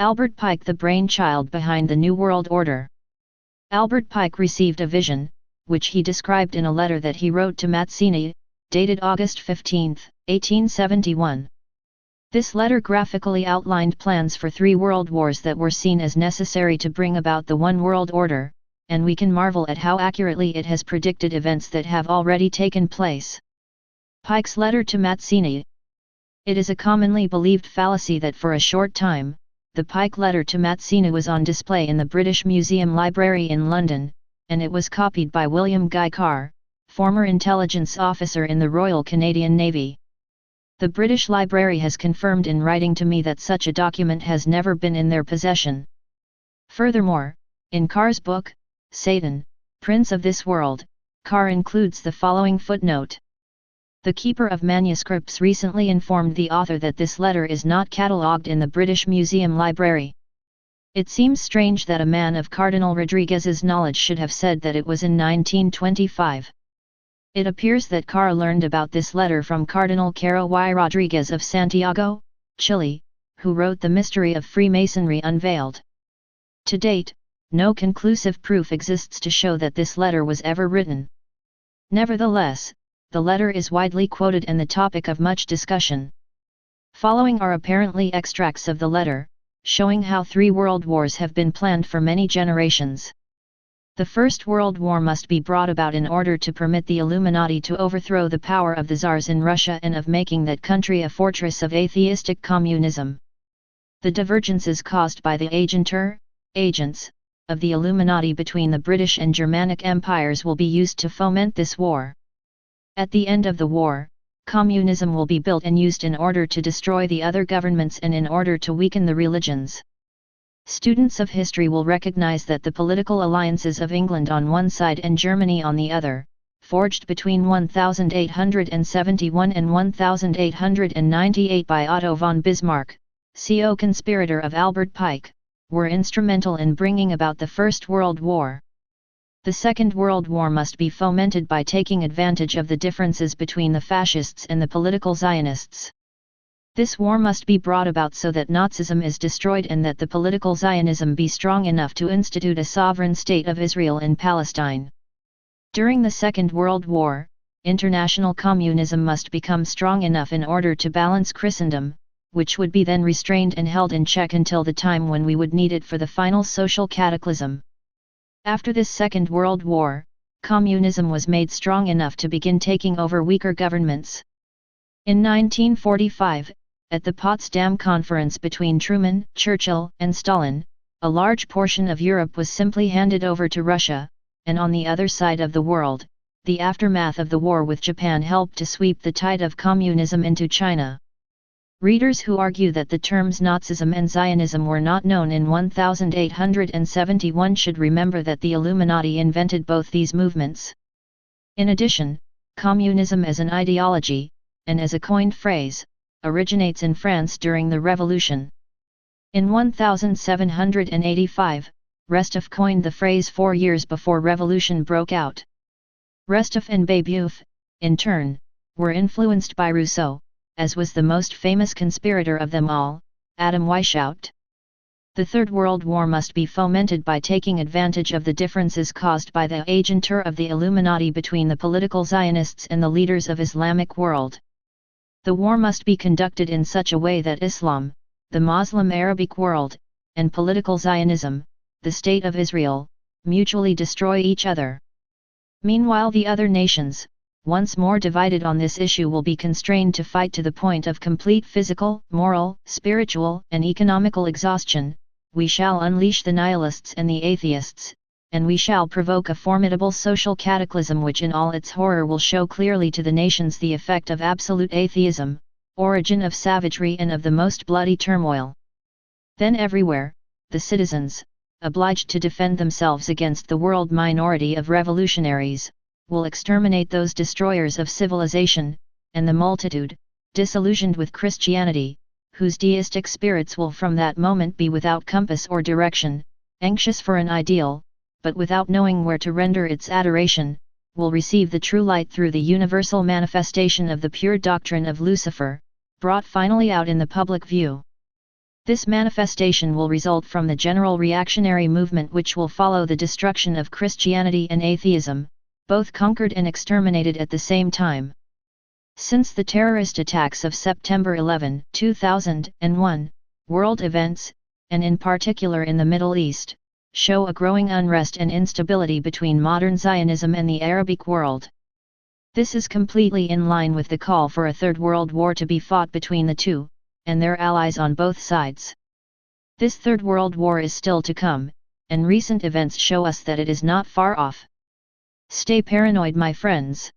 Albert Pike, the brainchild behind the New World Order. Albert Pike received a vision, which he described in a letter that he wrote to Mazzini, dated August 15, 1871. This letter graphically outlined plans for 3 world wars that were seen as necessary to bring about the One World Order, and we can marvel at how accurately it has predicted events that have already taken place. Pike's letter to Mazzini. It is a commonly believed fallacy that for a short time, the Pike letter to Mazzini was on display in the British Museum Library in London, and it was copied by William Guy Carr, former intelligence officer in the Royal Canadian Navy. The British Library has confirmed in writing to me that such a document has never been in their possession. Furthermore, in Carr's book, Satan, Prince of This World, Carr includes the following footnote. The Keeper of Manuscripts recently informed the author that this letter is not catalogued in the British Museum Library. It seems strange that a man of Cardinal Rodriguez's knowledge should have said that it was in 1925. It appears that Carr learned about this letter from Cardinal Caro y Rodriguez of Santiago, Chile, who wrote The Mystery of Freemasonry Unveiled. To date, no conclusive proof exists to show that this letter was ever written. Nevertheless, the letter is widely quoted and the topic of much discussion. Following are apparently extracts of the letter, showing how 3 world wars have been planned for many generations. The First World War must be brought about in order to permit the Illuminati to overthrow the power of the Tsars in Russia and of making that country a fortress of atheistic communism. The divergences caused by the agents, of the Illuminati between the British and Germanic empires will be used to foment this war. At the end of the war, communism will be built and used in order to destroy the other governments and in order to weaken the religions. Students of history will recognize that the political alliances of England on one side and Germany on the other, forged between 1871 and 1898 by Otto von Bismarck, co-conspirator of Albert Pike, were instrumental in bringing about the First World War. The Second World War must be fomented by taking advantage of the differences between the fascists and the political Zionists. This war must be brought about so that Nazism is destroyed and that the political Zionism be strong enough to institute a sovereign state of Israel in Palestine. During the Second World War, international communism must become strong enough in order to balance Christendom, which would be then restrained and held in check until the time when we would need it for the final social cataclysm. After this Second World War, communism was made strong enough to begin taking over weaker governments. In 1945, at the Potsdam Conference between Truman, Churchill, and Stalin, a large portion of Europe was simply handed over to Russia, and on the other side of the world, the aftermath of the war with Japan helped to sweep the tide of communism into China. Readers who argue that the terms Nazism and Zionism were not known in 1871 should remember that the Illuminati invented both these movements. In addition, communism as an ideology, and as a coined phrase, originates in France during the Revolution. In 1785, Rostov coined the phrase 4 years before revolution broke out. Rostov and Babeuf, in turn, were influenced by Rousseau, as was the most famous conspirator of them all, Adam Weishaupt. The Third World War must be fomented by taking advantage of the differences caused by the agentur of the Illuminati between the political Zionists and the leaders of Islamic world. The war must be conducted in such a way that Islam, the Muslim Arabic world, and political Zionism, the State of Israel, mutually destroy each other. Meanwhile, the other nations, once more divided on this issue, will be constrained to fight to the point of complete physical, moral, spiritual, and economical exhaustion. We shall unleash the nihilists and the atheists, and we shall provoke a formidable social cataclysm which in all its horror will show clearly to the nations the effect of absolute atheism, origin of savagery and of the most bloody turmoil. Then everywhere, the citizens, obliged to defend themselves against the world minority of revolutionaries, will exterminate those destroyers of civilization, and the multitude, disillusioned with Christianity, whose deistic spirits will from that moment be without compass or direction, anxious for an ideal, but without knowing where to render its adoration, will receive the true light through the universal manifestation of the pure doctrine of Lucifer, brought finally out in the public view. This manifestation will result from the general reactionary movement which will follow the destruction of Christianity and atheism, both conquered and exterminated at the same time. Since the terrorist attacks of September 11, 2001, world events, and in particular in the Middle East, show a growing unrest and instability between modern Zionism and the Arabic world. This is completely in line with the call for a third world war to be fought between the two, and their allies on both sides. This third world war is still to come, and recent events show us that it is not far off. Stay paranoid, my friends.